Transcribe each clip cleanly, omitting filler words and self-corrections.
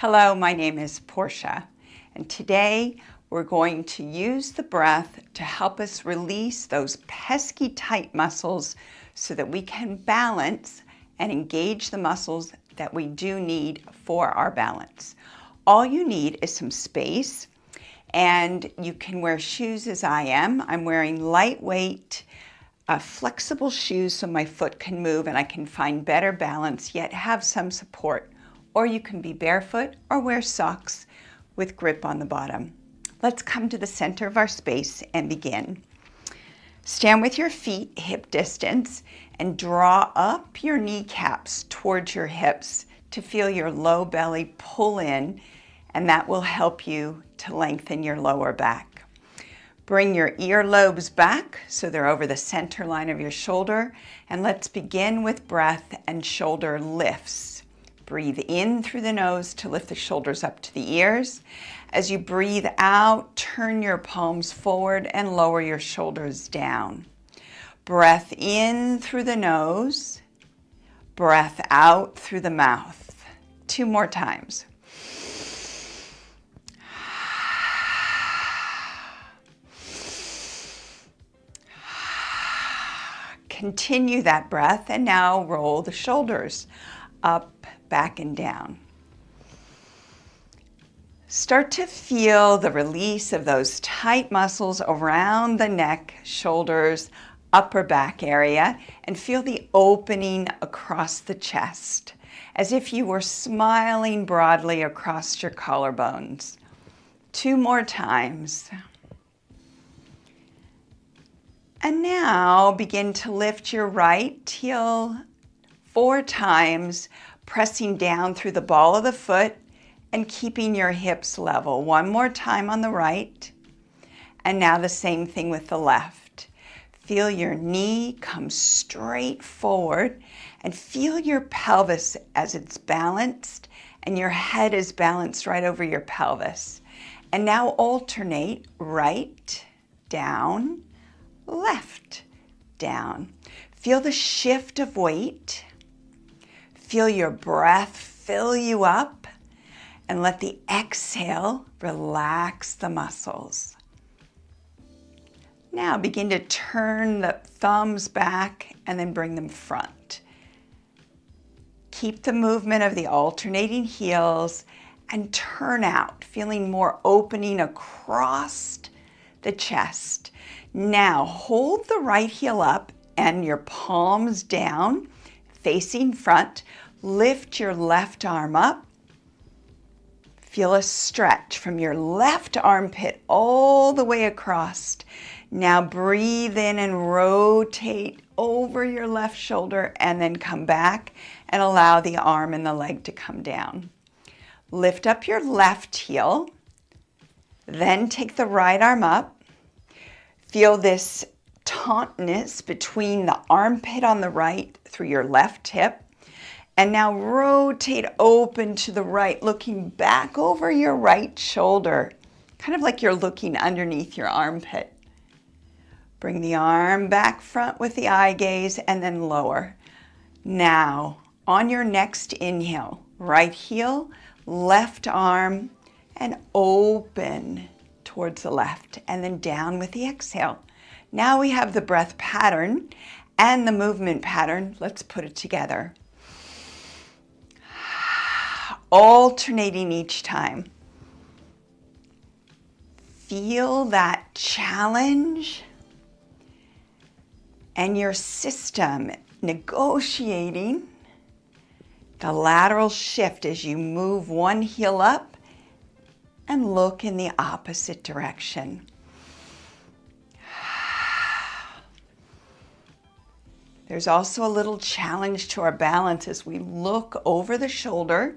Hello, my name is Portia, and today we're going to use the breath to help us release those pesky tight muscles so that we can balance and engage the muscles that we do need for our balance. All you need is some space, and you can wear shoes as I am. I'm wearing lightweight, flexible shoes so my foot can move and I can find better balance yet have some support. Or you can be barefoot or wear socks with grip on the bottom. Let's come to the center of our space and begin. Stand with your feet hip distance and draw up your kneecaps towards your hips to feel your low belly pull in, and that will help you to lengthen your lower back. Bring your earlobes back so they're over the center line of your shoulder, and let's begin with breath and shoulder lifts. Breathe in through the nose to lift the shoulders up to the ears. As you breathe out, turn your palms forward and lower your shoulders down. Breath in through the nose, breath out through the mouth. 2 more times. Continue that breath and now roll the shoulders up, back, and down. Start to feel the release of those tight muscles around the neck, shoulders, upper back area, and feel the opening across the chest, as if you were smiling broadly across your collarbones. 2 more times. And now begin to lift your right heel 4 times, pressing down through the ball of the foot and keeping your hips level. 1 more time on the right. And now the same thing with the left. Feel your knee come straight forward and feel your pelvis as it's balanced and your head is balanced right over your pelvis. And now alternate right, down, left, down. Feel the shift of weight. Feel your breath fill you up, and let the exhale relax the muscles. Now begin to turn the thumbs back and then bring them front. Keep the movement of the alternating heels and turn out, feeling more opening across the chest. Now hold the right heel up and your palms down, facing front. Lift your left arm up. Feel a stretch from your left armpit all the way across. Now breathe in and rotate over your left shoulder and then come back and allow the arm and the leg to come down. Lift up your left heel. Then take the right arm up. Feel this tautness between the armpit on the right through your left hip. And now rotate open to the right, looking back over your right shoulder, kind of like you're looking underneath your armpit. Bring the arm back front with the eye gaze and then lower. Now, on your next inhale, right heel, left arm, and open towards the left, and then down with the exhale. Now we have the breath pattern and the movement pattern. Let's put it together. Alternating each time. Feel that challenge and your system negotiating the lateral shift as you move one heel up and look in the opposite direction. There's also a little challenge to our balance as we look over the shoulder.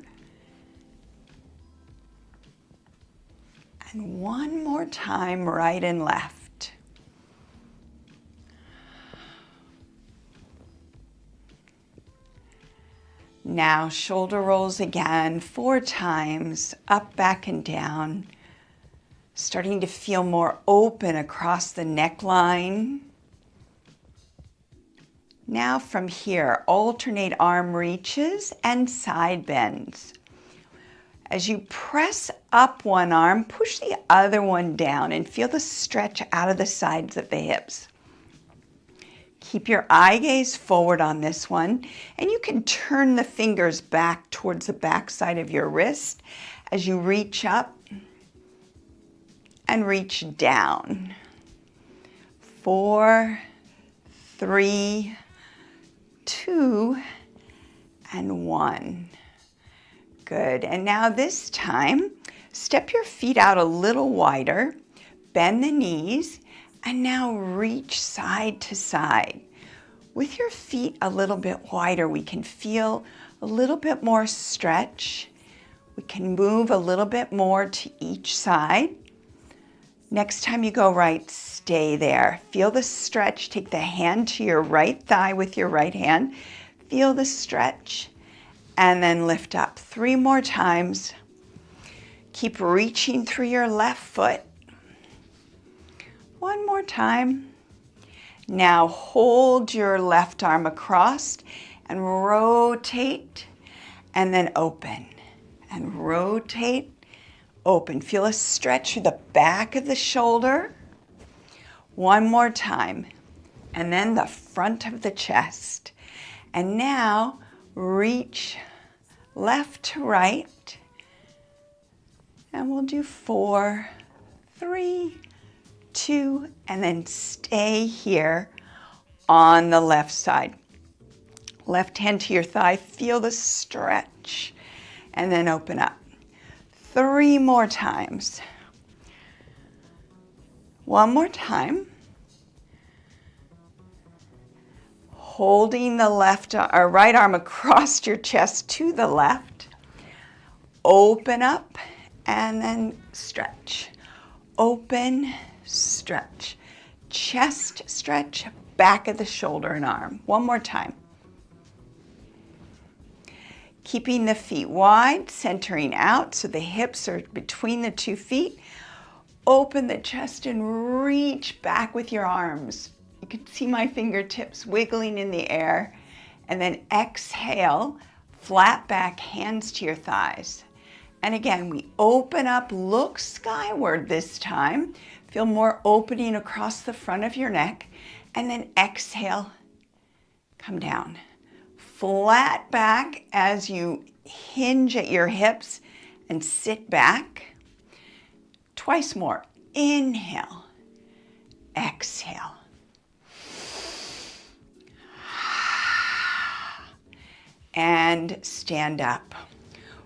And 1 more time, right and left. Now shoulder rolls again 4 times, up, back, and down. Starting to feel more open across the neckline. Now from here, alternate arm reaches and side bends. As you press up one arm, push the other one down and feel the stretch out of the sides of the hips. Keep your eye gaze forward on this one, and you can turn the fingers back towards the back side of your wrist as you reach up and reach down. 4, 3, 2, and 1. Good. And now this time, step your feet out a little wider, bend the knees, and now reach side to side. With your feet a little bit wider, we can feel a little bit more stretch. We can move a little bit more to each side. Next time you go right, stay there. Feel the stretch. Take the hand to your right thigh with your right hand. Feel the stretch. And then lift up 3 more times. Keep reaching through your left foot. 1 more time. Now hold your left arm across and rotate and then open. And rotate, open. Feel a stretch through the back of the shoulder. 1 more time. And then the front of the chest. And now reach left to right, and we'll do 4, 3, 2, and then stay here on the left side. Left hand to your thigh, feel the stretch, and then open up. 3 more times. 1 more time. Holding the right arm across your chest to the left. Open up and then stretch. Open, stretch. Chest stretch, back of the shoulder and arm. 1 more time. Keeping the feet wide, centering out so the hips are between the 2 feet. Open the chest and reach back with your arms. You can see my fingertips wiggling in the air. And then exhale, flat back, hands to your thighs. And again, we open up, look skyward this time. Feel more opening across the front of your neck. And then exhale, come down. Flat back as you hinge at your hips and sit back. Twice more. Inhale, exhale. And stand up.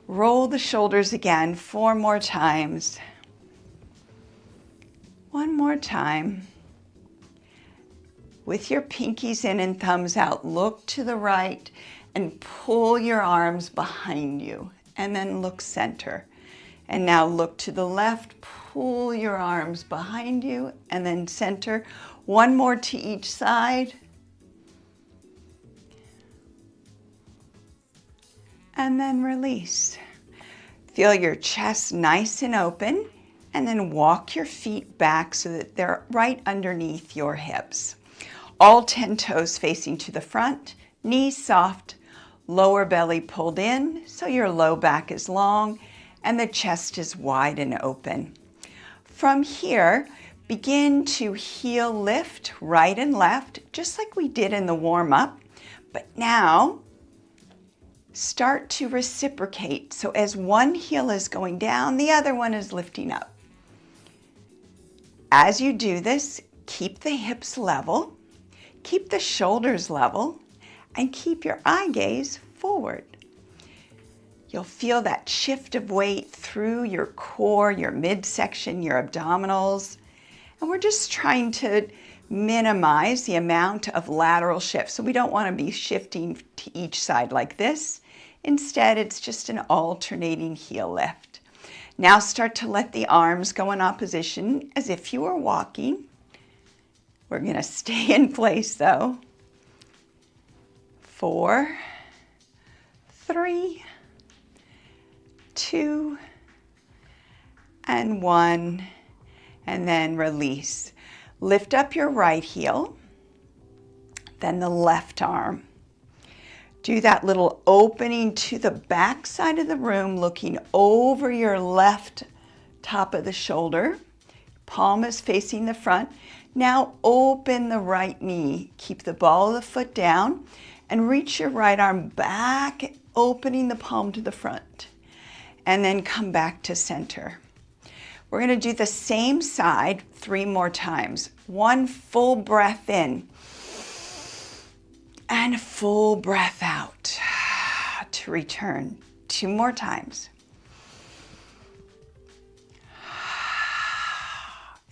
Roll the shoulders again 4 more times. 1 more time. With your pinkies in and thumbs out, look to the right and pull your arms behind you. And then look center. And now look to the left, pull your arms behind you, and then center. 1 more to each side. And then release. Feel your chest nice and open, and then walk your feet back so that they're right underneath your hips. All 10 toes facing to the front, knees soft, lower belly pulled in so your low back is long and the chest is wide and open. From here, begin to heel lift right and left, just like we did in the warm-up, but now start to reciprocate. So as one heel is going down, the other one is lifting up. As you do this, keep the hips level, keep the shoulders level, and keep your eye gaze forward. You'll feel that shift of weight through your core, your midsection, your abdominals. And we're just trying to minimize the amount of lateral shift. So we don't want to be shifting to each side like this. Instead, it's just an alternating heel lift. Now start to let the arms go in opposition as if you were walking. We're going to stay in place though. 4, 3, 2, and 1, and then release. Lift up your right heel, then the left arm. Do that little opening to the back side of the room, looking over your left top of the shoulder. Palm is facing the front. Now open the right knee. Keep the ball of the foot down and reach your right arm back, opening the palm to the front. And then come back to center. We're going to do the same side 3 more times. 1 full breath in and a full breath out to return. 2 more times.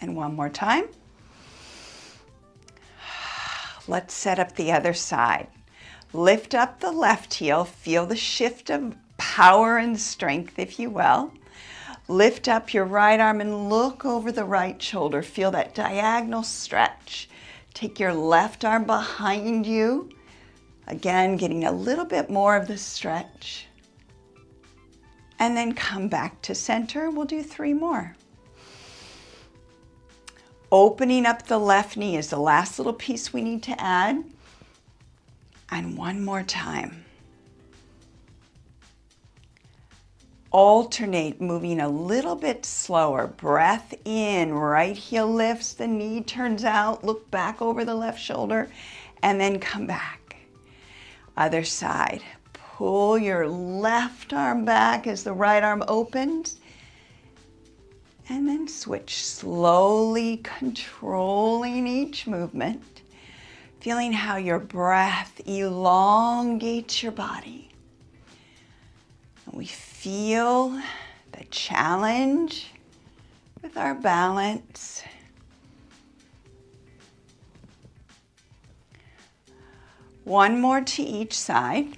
And 1 more time. Let's set up the other side. Lift up the left heel. Feel the shift of power and strength, if you will. Lift up your right arm and look over the right shoulder. Feel that diagonal stretch. Take your left arm behind you. Again, getting a little bit more of the stretch. And then come back to center. We'll do 3 more. Opening up the left knee is the last little piece we need to add. And 1 more time. Alternate, moving a little bit slower. Breath in, right heel lifts, the knee turns out, look back over the left shoulder, and then come back. Other side. Pull your left arm back as the right arm opens. And then switch, slowly controlling each movement. Feeling how your breath elongates your body. And we feel the challenge with our balance. One more to each side.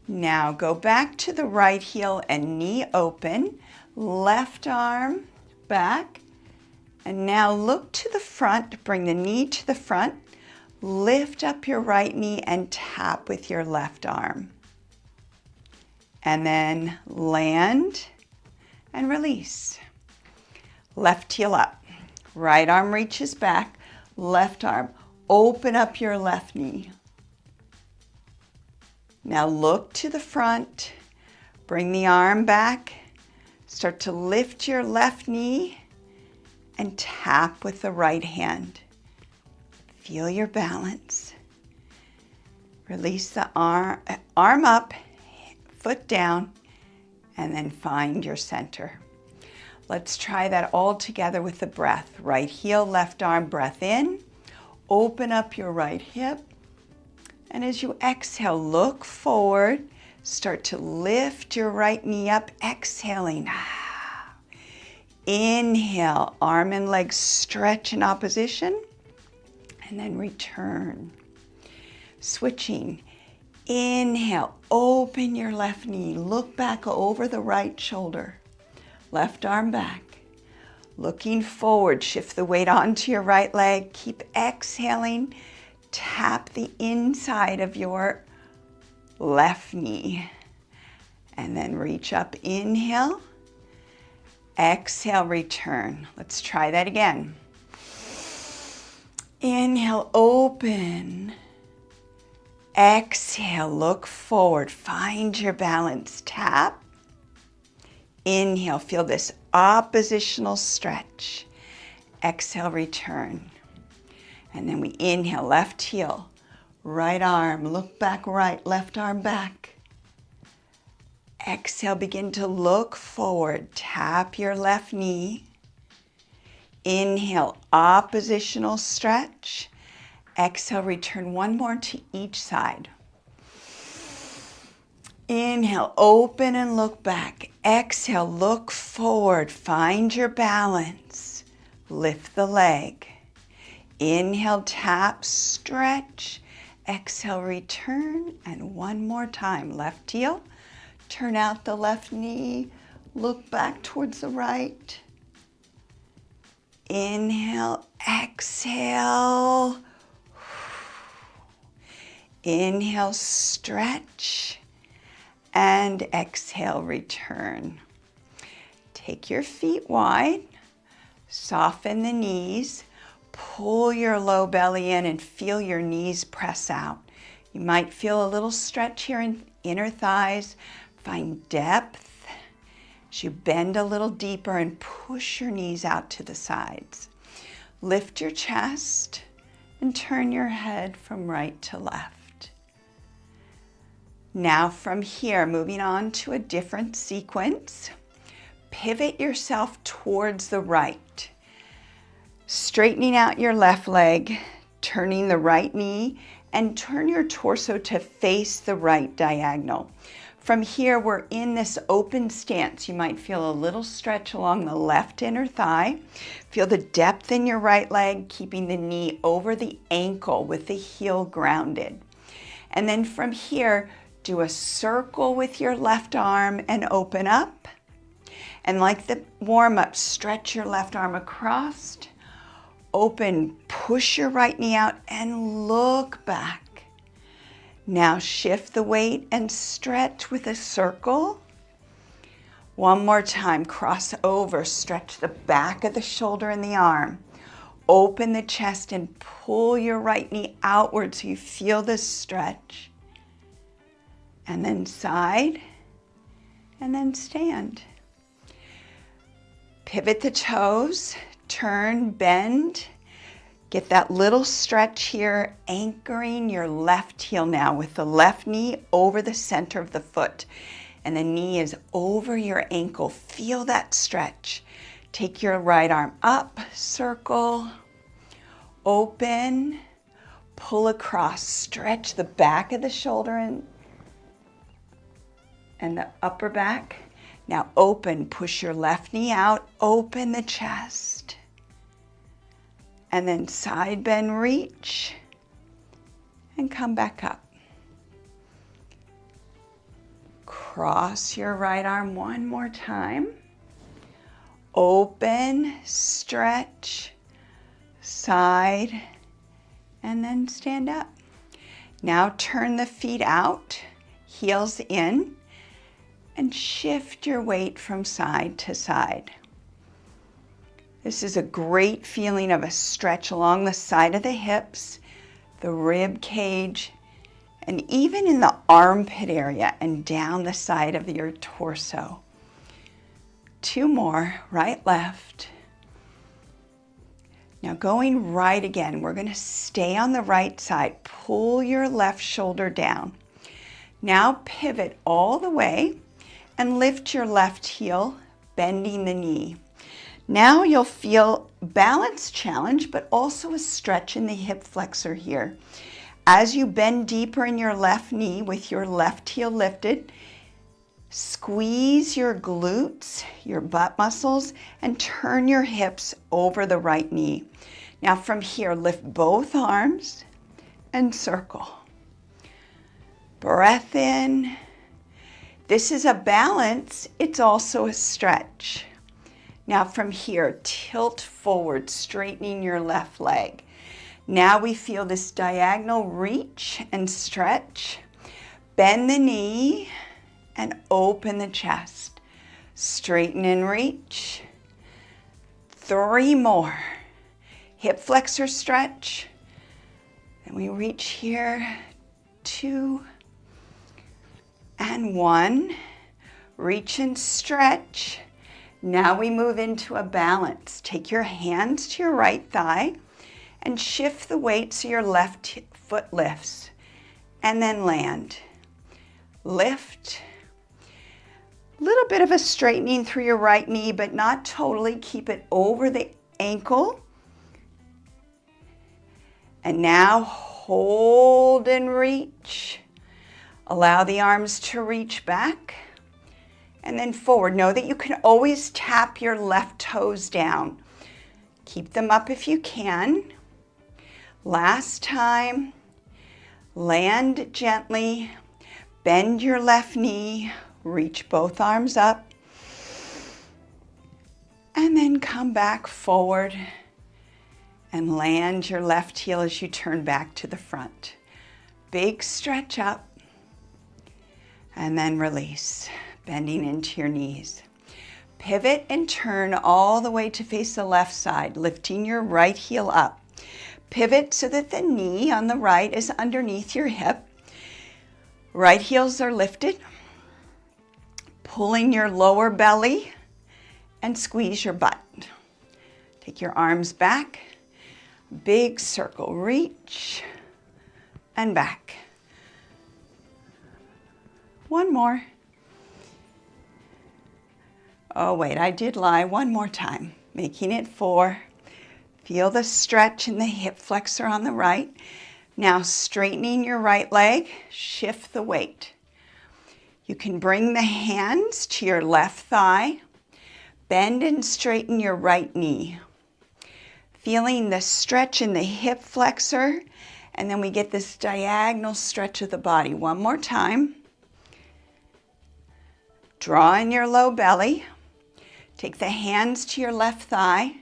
Now go back to the right heel and knee open. Left arm back. And now look to the front. Bring the knee to the front. Lift up your right knee and tap with your left arm. And then land and release. Left heel up. Right arm reaches back. Left arm. Open up your left knee. Now look to the front. Bring the arm back. Start to lift your left knee and tap with the right hand. Feel your balance. Release the arm up, foot down, and then find your center. Let's try that all together with the breath. Right heel, left arm, breath in. Open up your right hip. And as you exhale, look forward. Start to lift your right knee up, exhaling. Inhale, arm and leg stretch in opposition. And then return. Switching. Inhale, open your left knee. Look back over the right shoulder. Left arm back. Looking forward, shift the weight onto your right leg. Keep exhaling. Tap the inside of your left knee. And then reach up, inhale. Exhale, return. Let's try that again. Inhale, open. Exhale, look forward. Find your balance. Tap. Inhale, feel this oppositional stretch. Exhale, return. And then we inhale, left heel, right arm, look back right, left arm back. Exhale, begin to look forward. Tap your left knee. Inhale, oppositional stretch. Exhale, return 1 more to each side. Inhale, open and look back. Exhale, look forward. Find your balance. Lift the leg. Inhale, tap, stretch. Exhale, return. And 1 more time. Left heel. Turn out the left knee. Look back towards the right. Inhale, exhale. Inhale, stretch. And exhale, return. Take your feet wide. Soften the knees. Pull your low belly in and feel your knees press out. You might feel a little stretch here in inner thighs. Find depth as you bend a little deeper and push your knees out to the sides. Lift your chest and turn your head from right to left. Now from here, moving on to a different sequence. Pivot yourself towards the right. Straightening out your left leg, turning the right knee, and turn your torso to face the right diagonal. From here, we're in this open stance. You might feel a little stretch along the left inner thigh. Feel the depth in your right leg, keeping the knee over the ankle with the heel grounded. And then from here, do a circle with your left arm and open up. And like the warm-up, stretch your left arm across. Open, push your right knee out and look back. Now shift the weight and stretch with a circle. One more time, cross over, stretch the back of the shoulder and the arm. Open the chest and pull your right knee outward so you feel this stretch. And then side, and then stand. Pivot the toes. Turn, bend, get that little stretch here, anchoring your left heel now with the left knee over the center of the foot. And the knee is over your ankle. Feel that stretch. Take your right arm up, circle, open, pull across, stretch the back of the shoulder and the upper back. Now open, push your left knee out, open the chest. And then side bend, reach, and come back up. Cross your right arm one more time. Open, stretch, side, and then stand up. Now turn the feet out, heels in, and shift your weight from side to side. This is a great feeling of a stretch along the side of the hips, the rib cage, and even in the armpit area and down the side of your torso. Two more, right, left. Now going right again, we're going to stay on the right side. Pull your left shoulder down. Now pivot all the way and lift your left heel, bending the knee. Now you'll feel balance challenge, but also a stretch in the hip flexor here. As you bend deeper in your left knee with your left heel lifted, squeeze your glutes, your butt muscles, and turn your hips over the right knee. Now from here, lift both arms and circle. Breath in. This is a balance, it's also a stretch. Now from here, tilt forward, straightening your left leg. Now we feel this diagonal reach and stretch. Bend the knee and open the chest. Straighten and reach. 3 more. Hip flexor stretch. Then we reach here, 2 and 1. Reach and stretch. Now we move into a balance. Take your hands to your right thigh and shift the weight so your left foot lifts. And then land. Lift. Little bit of a straightening through your right knee, but not totally. Keep it over the ankle. And now hold and reach. Allow the arms to reach back. And then forward. Know that you can always tap your left toes down. Keep them up if you can. Last time. Land gently. Bend your left knee. Reach both arms up. And then come back forward and land your left heel as you turn back to the front. Big stretch up. And then release. Bending into your knees. Pivot and turn all the way to face the left side, lifting your right heel up. Pivot so that the knee on the right is underneath your hip. Right heels are lifted. Pulling your lower belly and squeeze your butt. Take your arms back. Big circle, reach and back. One more. Oh wait, I did lie. One more time. Making it 4. Feel the stretch in the hip flexor on the right. Now straightening your right leg, shift the weight. You can bring the hands to your left thigh. Bend and straighten your right knee. Feeling the stretch in the hip flexor, and then we get this diagonal stretch of the body. One more time. Draw in your low belly. Take the hands to your left thigh,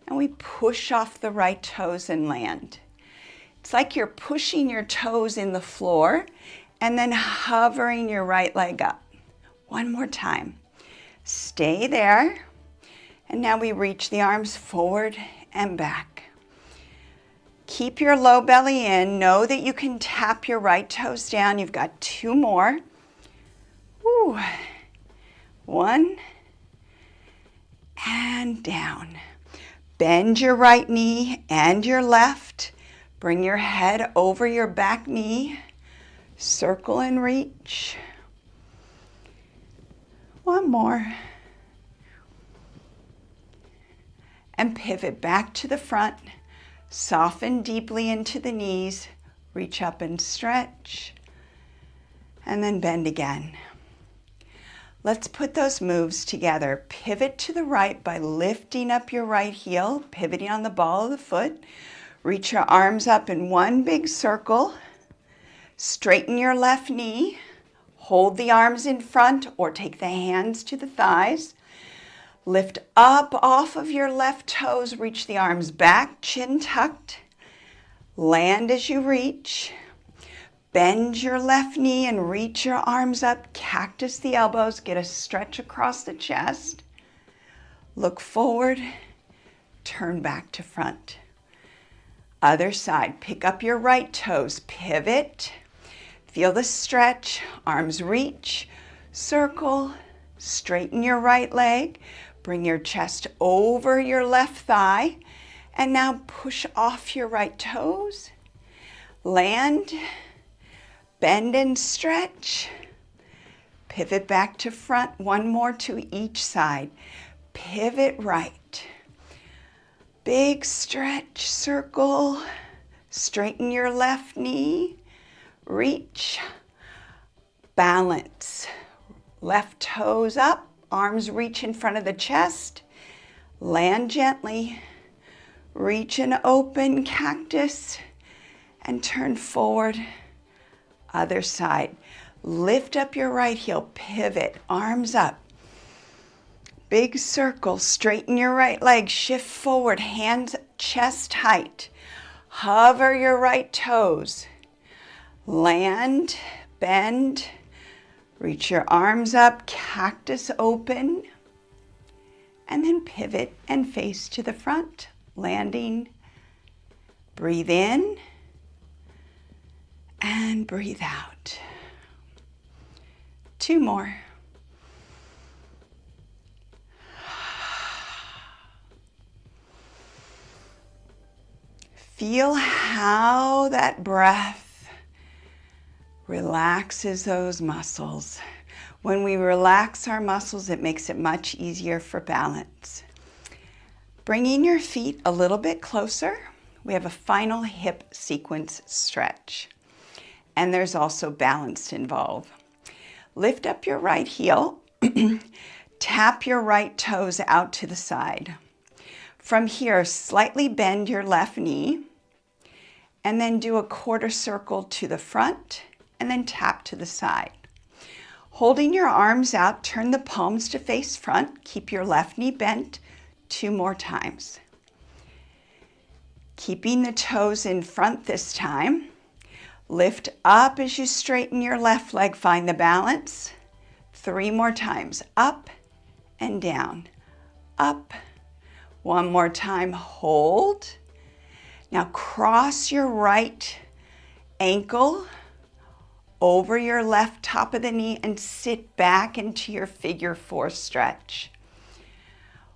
and we push off the right toes and land. It's like you're pushing your toes in the floor and then hovering your right leg up. One more time. Stay there. And now we reach the arms forward and back. Keep your low belly in. Know that you can tap your right toes down. You've got 2 more. Woo. 1 and down. Bend your right knee and your left. Bring your head over your back knee. Circle and reach. 1 more. And pivot back to the front. Soften deeply into the knees. Reach up and stretch. And then bend again. Let's put those moves together. Pivot to the right by lifting up your right heel, pivoting on the ball of the foot. Reach your arms up in one big circle. Straighten your left knee. Hold the arms in front or take the hands to the thighs. Lift up off of your left toes. Reach the arms back, chin tucked. Land as you reach. Bend your left knee and reach your arms up. Cactus the elbows. Get a stretch across the chest. Look forward. Turn back to front. Other side. Pick up your right toes. Pivot. Feel the stretch. Arms reach. Circle. Straighten your right leg. Bring your chest over your left thigh. And now push off your right toes. Land. Bend and stretch. Pivot back to front. 1 more to each side. Pivot right. Big stretch, circle. Straighten your left knee. Reach. Balance. Left toes up. Arms reach in front of the chest. Land gently. Reach and open, cactus. And turn forward. Other side. Lift up your right heel. Pivot. Arms up. Big circle. Straighten your right leg. Shift forward. Hands chest height. Hover your right toes. Land. Bend. Reach your arms up. Cactus open. And then pivot and face to the front. Landing. Breathe in. And breathe out. 2 more. Feel how that breath relaxes those muscles. When we relax our muscles, it makes it much easier for balance. Bringing your feet a little bit closer, we have a final hip sequence stretch. And there's also balance involved. Lift up your right heel. Tap your right toes out to the side. From here, slightly bend your left knee. And then do a quarter circle to the front. And then tap to the side. Holding your arms out, turn the palms to face front. Keep your left knee bent 2 more times. Keeping the toes in front this time. Lift up as you straighten your left leg. Find the balance. 3 more times. Up and down. Up. 1 more time. Hold. Now cross your right ankle over your left top of the knee and sit back into your figure 4 stretch.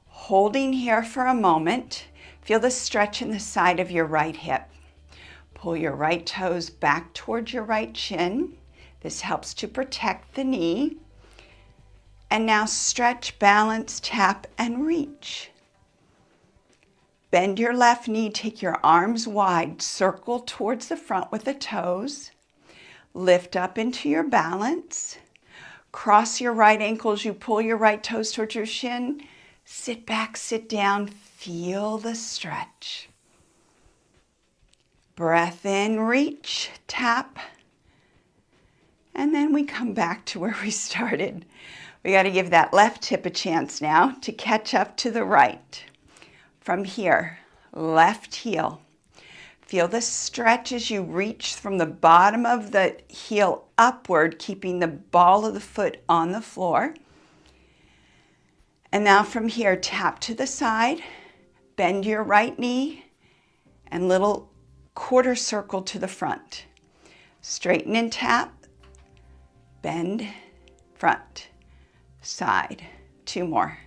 Holding here for a moment, feel the stretch in the side of your right hip. Pull your right toes back towards your right shin. This helps to protect the knee. And now stretch, balance, tap, and reach. Bend your left knee, take your arms wide, circle towards the front with the toes. Lift up into your balance. Cross your right ankle as you pull your right toes towards your shin. Sit back, sit down, feel the stretch. Breath in, reach, tap. And then we come back to where we started. We got to give that left hip a chance now to catch up to the right. From here, left heel. Feel the stretch as you reach from the bottom of the heel upward, keeping the ball of the foot on the floor. And now from here, tap to the side, bend your right knee, and little quarter circle to the front. Straighten and tap, bend, front, side. 2 more.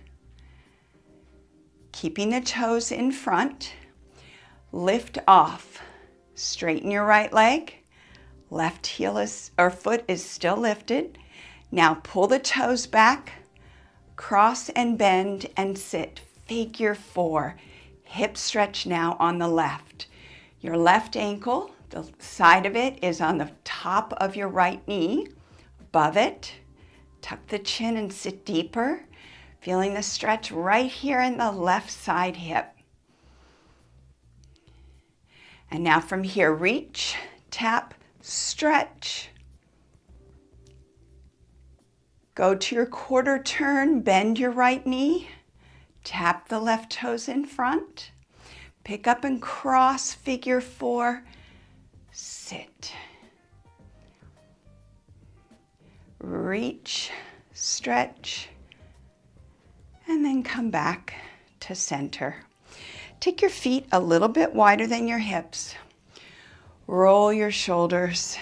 Keeping the toes in front. Lift off, straighten your right leg, left heel foot is still lifted. Now pull the toes back, cross and bend and sit, figure 4. Hip stretch now on the left. Your left ankle, the side of it is on the top of your right knee, above it. Tuck the chin and sit deeper, feeling the stretch right here in the left side hip. And now from here, reach, tap, stretch. Go to your quarter turn, bend your right knee, tap the left toes in front, pick up and cross, figure 4, sit. Reach, stretch, and then come back to center. Take your feet a little bit wider than your hips. Roll your shoulders.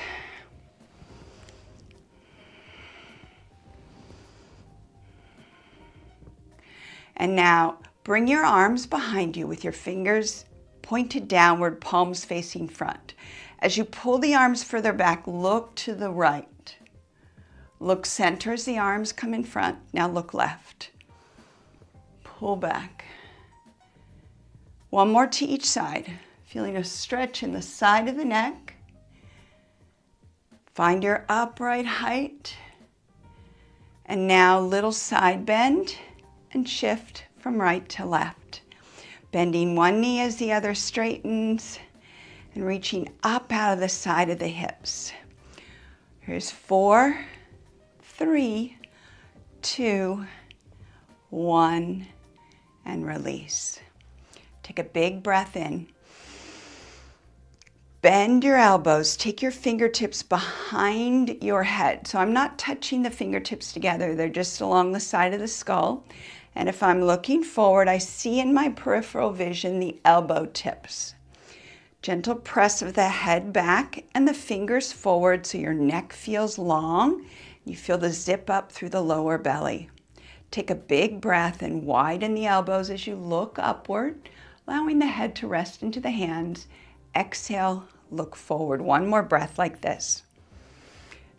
And now bring your arms behind you with your fingers pointed downward, palms facing front. As you pull the arms further back, look to the right. Look center as the arms come in front. Now look left. Pull back. 1 more to each side. Feeling a stretch in the side of the neck. Find your upright height. And now little side bend and shift from right to left. Bending one knee as the other straightens and reaching up out of the side of the hips. Here's 4, 3, 2, 1, and release. Take a big breath in. Bend your elbows. Take your fingertips behind your head. So I'm not touching the fingertips together. They're just along the side of the skull. And if I'm looking forward, I see in my peripheral vision the elbow tips. Gentle press of the head back and the fingers forward so your neck feels long. You feel the zip up through the lower belly. Take a big breath and widen the elbows as you look upward, allowing the head to rest into the hands. Exhale, look forward. 1 more breath like this.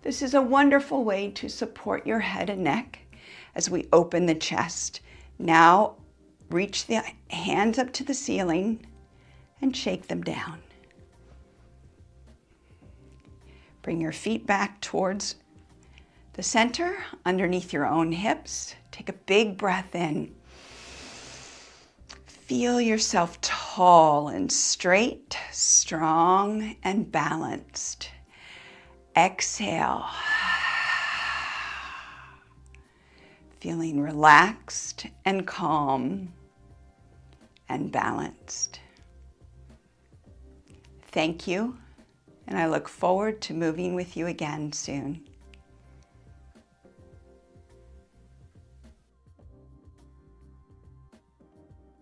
This is a wonderful way to support your head and neck as we open the chest. Now, reach the hands up to the ceiling and shake them down. Bring your feet back towards the center, underneath your own hips. Take a big breath in. Feel yourself tall and straight, strong and balanced. Exhale. Feeling relaxed and calm and balanced. Thank you, and I look forward to moving with you again soon.